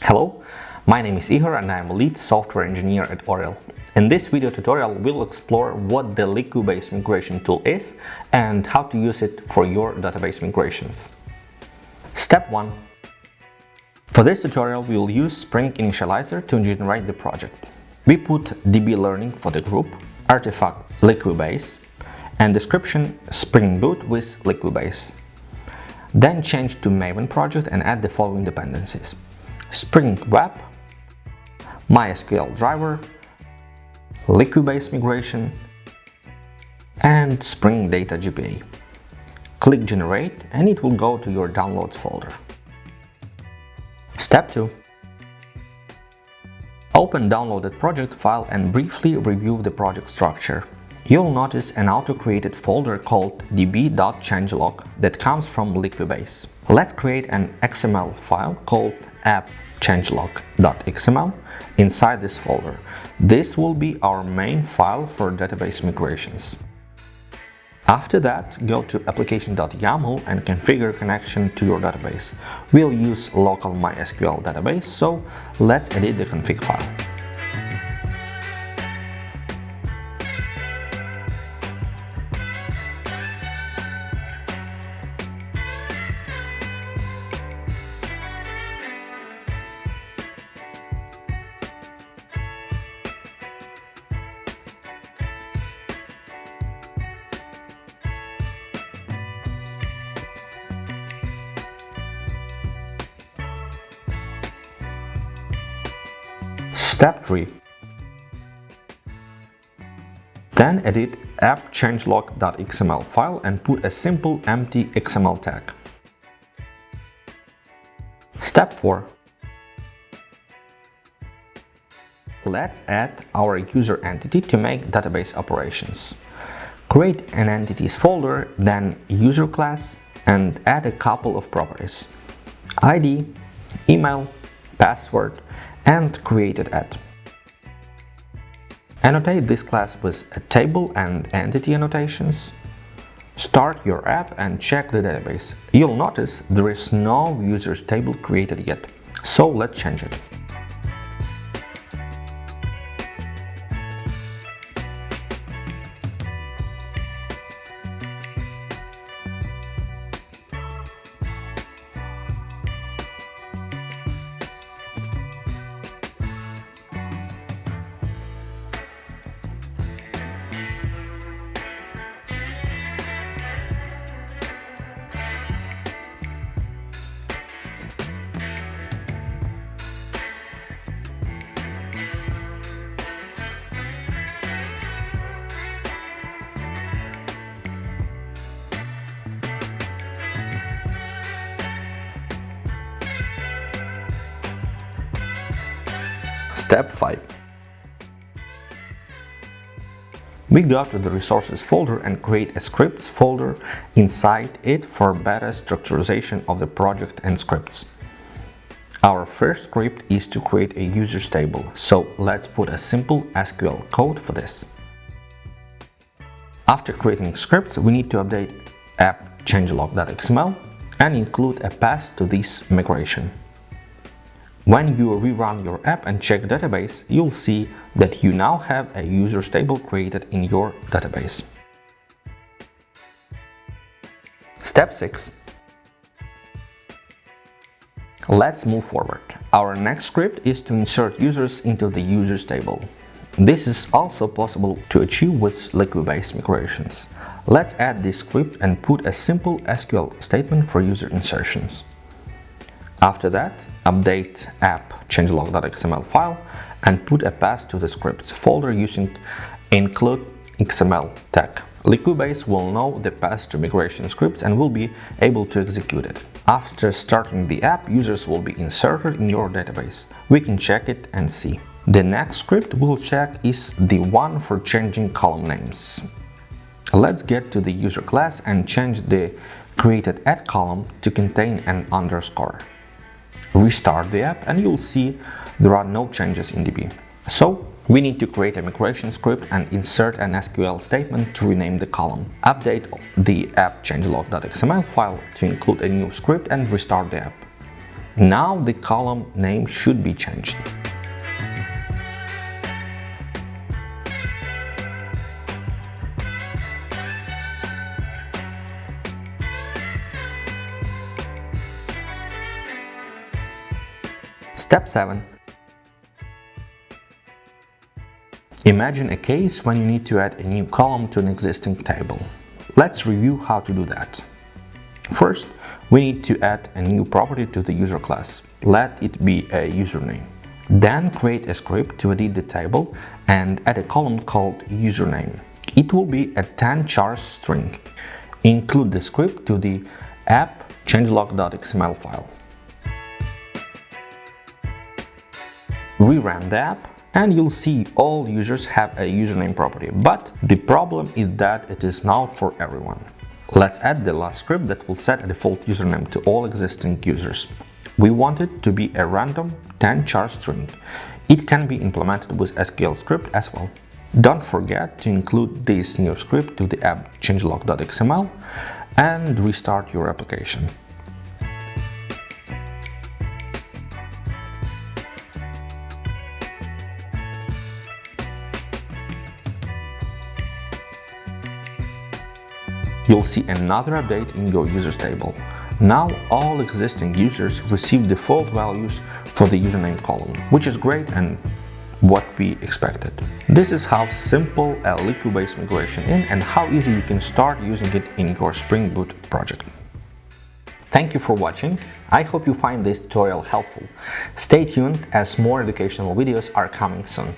Hello, my name is Ihor and I am a lead software engineer at ORIL. In this video tutorial, we'll explore what the Liquibase migration tool is and how to use it for your database migrations. Step 1. For this tutorial, we will use Spring Initializer to generate the project. We put DB learning for the group, artifact Liquibase, and description Spring Boot with Liquibase. Then change to Maven project and add the following dependencies: Spring Web, MySQL driver, Liquibase migration, and Spring Data GPA. Click Generate and it will go to your Downloads folder. Step 2. Open downloaded project file and briefly review the project structure. You'll notice an auto-created folder called db.changelog that comes from Liquibase. Let's create an XML file called app-changelog.xml inside this folder. This will be our main file for database migrations. After that, go to application.yaml and configure connection to your database. We'll use local MySQL database, so let's edit the config file. Step 3. Then edit app-changelog.xml file and put a simple empty XML tag. Step 4. Let's add our user entity to make database operations. Create an entities folder, then user class, and add a couple of properties: ID, email, password, and created at. Annotate this class with a table and entity annotations. Start your app and check the database. You'll notice there is no users table created yet, so let's change it. Step 5. We go to the resources folder and create a scripts folder inside it for better structurization of the project and scripts. Our first script is to create a users table, so let's put a simple SQL code for this. After creating scripts, we need to update app-changelog.xml and include a path to this migration. When you rerun your app and check database, you'll see that you now have a users table created in your database. Step 6. Let's move forward. Our next script is to insert users into the users table. This is also possible to achieve with Liquibase migrations. Let's add this script and put a simple SQL statement for user insertions. After that, update app-changelog.xml file and put a path to the scripts folder using include XML tag. Liquibase will know the path to migration scripts and will be able to execute it. After starting the app, users will be inserted in your database. We can check it and see. The next script we'll check is the one for changing column names. Let's get to the user class and change the created at column to contain an underscore. Restart the app and you'll see there are no changes in DB. So we need to create a migration script and insert an SQL statement to rename the column. Update the app-changelog.xml file to include a new script and restart the app. Now the column name should be changed. Step 7. Imagine a case when you need to add a new column to an existing table. Let's review how to do that. First, we need to add a new property to the user class. Let it be a username. Then create a script to edit the table and add a column called username. It will be a 10-char string. Include the script to the app-changelog.xml file. Rerun the app and you'll see all users have a username property, but the problem is that it is null for everyone. Let's add the last script that will set a default username to all existing users. We want it to be a random 10-char string. It can be implemented with SQL script as well. Don't forget to include this new script to the app-changelog.xml and restart your application. You'll see another update in your users table. Now all existing users receive default values for the username column, which is great and what we expected. This is how simple a Liquibase migration is and how easy you can start using it in your Spring Boot project. Thank you for watching. I hope you find this tutorial helpful. Stay tuned as more educational videos are coming soon.